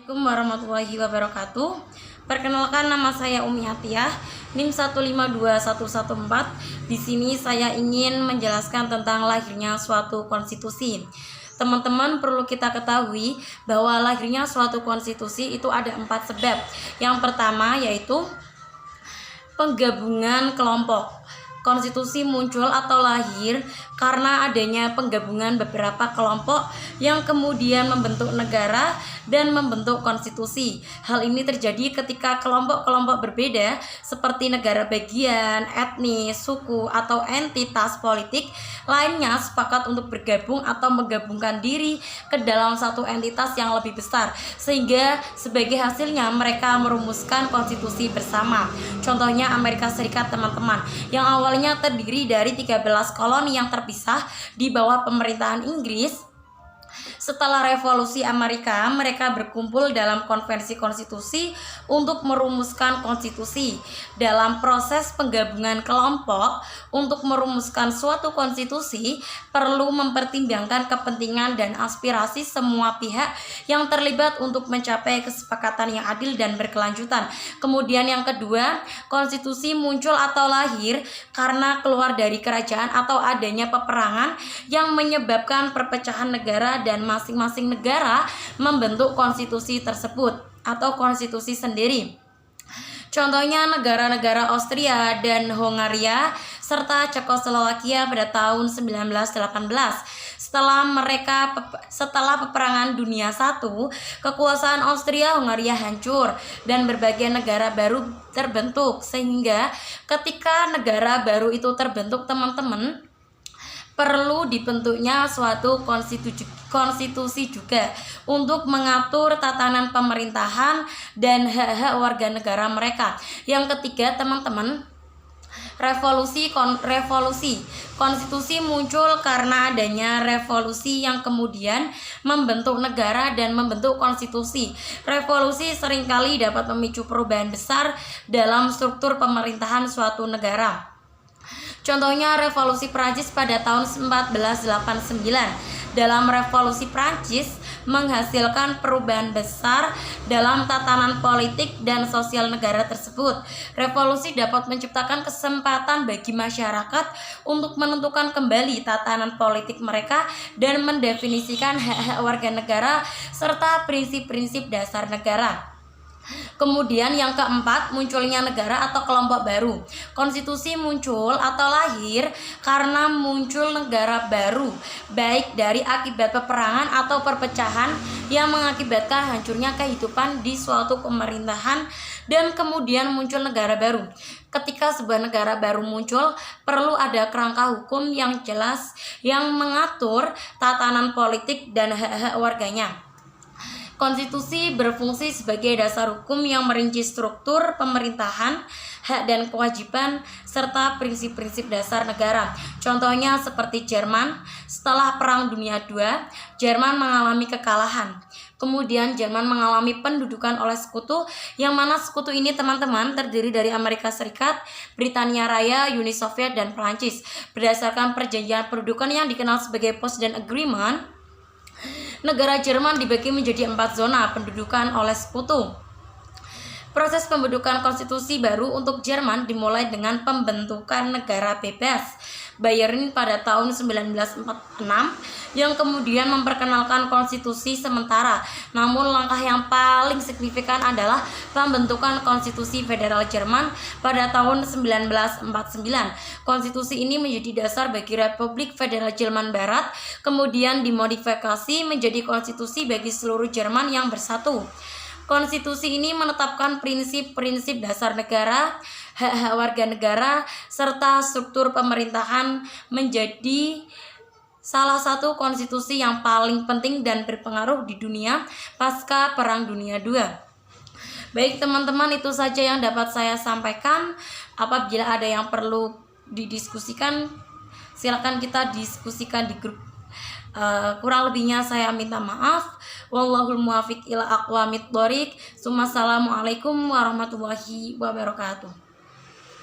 Assalamualaikum warahmatullahi wabarakatuh. Perkenalkan, nama saya Umi Atiyah, NIM 152114. Di sini saya ingin menjelaskan tentang lahirnya suatu konstitusi. Teman-teman perlu kita ketahui bahwa lahirnya suatu konstitusi itu ada 4 sebab. Yang pertama yaitu penggabungan kelompok. Konstitusi muncul atau lahir karena adanya penggabungan beberapa kelompok yang kemudian membentuk negara dan membentuk konstitusi. Hal ini terjadi ketika kelompok-kelompok berbeda seperti negara bagian, etnis, suku, atau entitas politik lainnya sepakat untuk bergabung atau menggabungkan diri ke dalam satu entitas yang lebih besar, sehingga sebagai hasilnya mereka merumuskan konstitusi bersama. Contohnya Amerika Serikat, teman-teman, yang awalnya terdiri dari 13 koloni yang terpisah di bawah pemerintahan Inggris. Setelah revolusi Amerika, mereka berkumpul dalam konvensi konstitusi untuk merumuskan konstitusi. Dalam proses penggabungan kelompok untuk merumuskan suatu konstitusi, perlu mempertimbangkan kepentingan dan aspirasi semua pihak yang terlibat untuk mencapai kesepakatan yang adil dan berkelanjutan. Kemudian yang kedua, konstitusi muncul atau lahir karena keluar dari kerajaan atau adanya peperangan yang menyebabkan perpecahan negara dan masing-masing negara membentuk konstitusi tersebut atau konstitusi sendiri. Contohnya negara-negara Austria dan Hongaria serta Cekoslowakia pada tahun 1918. Setelah peperangan dunia I, kekuasaan Austria-Hongaria hancur dan berbagai negara baru terbentuk, sehingga ketika negara baru itu terbentuk, teman-teman, perlu dibentuknya suatu konstitusi juga untuk mengatur tatanan pemerintahan dan hak-hak warga negara mereka. Yang ketiga, teman-teman, revolusi. Konstitusi muncul karena adanya revolusi yang kemudian membentuk negara dan membentuk konstitusi. Revolusi seringkali dapat memicu perubahan besar dalam struktur pemerintahan suatu negara. Contohnya revolusi Prancis pada tahun 1489. Dalam revolusi Prancis menghasilkan perubahan besar dalam tatanan politik dan sosial negara tersebut. Revolusi dapat menciptakan kesempatan bagi masyarakat untuk menentukan kembali tatanan politik mereka dan mendefinisikan hak-hak warga negara serta prinsip-prinsip dasar negara. Kemudian yang keempat, munculnya negara atau kelompok baru. Konstitusi muncul atau lahir karena muncul negara baru, baik dari akibat peperangan atau perpecahan yang mengakibatkan hancurnya kehidupan di suatu pemerintahan, dan kemudian muncul negara baru. Ketika sebuah negara baru muncul, perlu ada kerangka hukum yang jelas yang mengatur tatanan politik dan hak-hak warganya. Konstitusi berfungsi sebagai dasar hukum yang merinci struktur pemerintahan, hak dan kewajiban, serta prinsip-prinsip dasar negara. Contohnya seperti Jerman. Setelah Perang Dunia II, Jerman mengalami kekalahan. Kemudian Jerman mengalami pendudukan oleh sekutu, yang mana sekutu ini, teman-teman, terdiri dari Amerika Serikat, Britania Raya, Uni Soviet, dan Prancis. Berdasarkan perjanjian pendudukan yang dikenal sebagai Potsdam Agreement, negara Jerman dibagi menjadi 4 zona pendudukan oleh sekutu. Proses pembentukan konstitusi baru untuk Jerman dimulai dengan pembentukan negara bebas Bayern pada tahun 1946 yang kemudian memperkenalkan konstitusi sementara. Namun langkah yang paling signifikan adalah pembentukan konstitusi federal Jerman pada tahun 1949. Konstitusi ini menjadi dasar bagi Republik Federal Jerman Barat, kemudian dimodifikasi menjadi konstitusi bagi seluruh Jerman yang bersatu. Konstitusi ini menetapkan prinsip-prinsip dasar negara, hak-hak warga negara, serta struktur pemerintahan, menjadi salah satu konstitusi yang paling penting dan berpengaruh di dunia pasca Perang Dunia II. Baik, teman-teman, itu saja yang dapat saya sampaikan. Apabila ada yang perlu didiskusikan, silakan kita diskusikan di grup. Kurang lebihnya saya minta maaf. Wallahul muwaffiq ila aqwamit thoriq. Assalamualaikum warahmatullahi wabarakatuh.